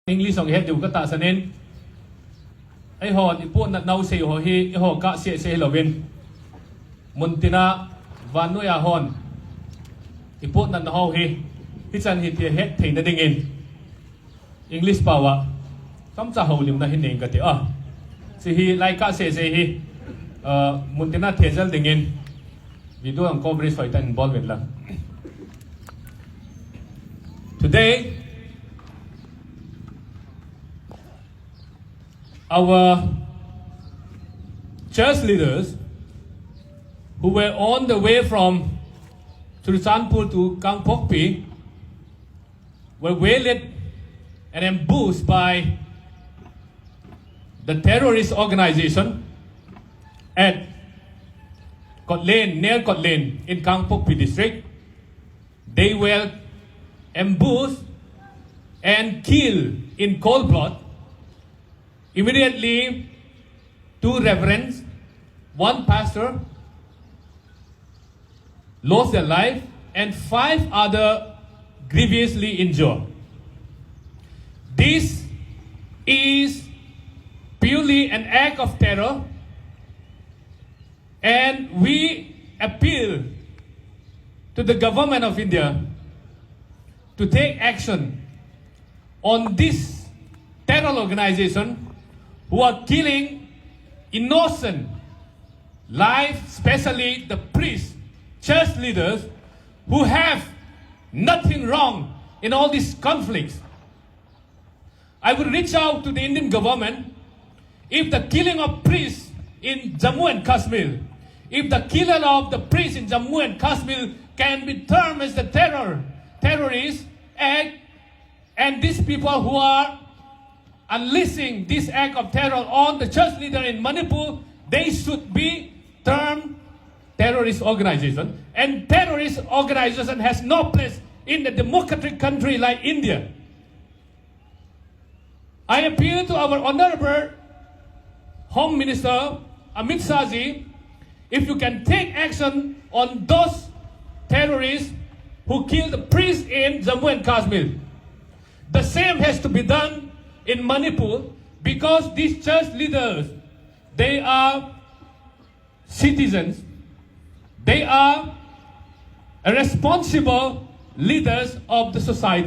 English ang head juga ta sanin ai ho ipo na nau se ho hi ho ka se lovin muntina vanu ya hon ipo na ho hi chan hi tie het thein na dingin English pawa kam cha houlimna hi ning ka ti a si hi lai ka se hi muntina thejal dingin video ang coverage fight involvement la today our church leaders who were on the way from Surshanpur to Kangpokpi were waylaid and ambushed by the terrorist organization at Kotlen, near Kotlen in Kangpokpi district. They were ambushed and killed in cold blood. Immediately, 2 reverends, 1 pastor lost their life and 5 other grievously injured. This is purely an act of terror, and we appeal to the government of India to take action on this terror organization who are killing innocent lives, especially the priests, church leaders who have nothing wrong in all these conflicts. I would reach out to the Indian government if the killing of priests in Jammu and Kashmir, if the killing of the priests in Jammu and Kashmir can be termed as the terrorist act, and these people who are unleashing this act of terror on the church leader in Manipur, they should be termed terrorist organization. And terrorist organization has no place in a democratic country like India. I appeal to our Honorable Home Minister Amit Shah ji, if you can take action on those terrorists who killed the priests in Jammu and Kashmir. The same has to be done in Manipur, because these church leaders, they are citizens, they are responsible leaders of the society.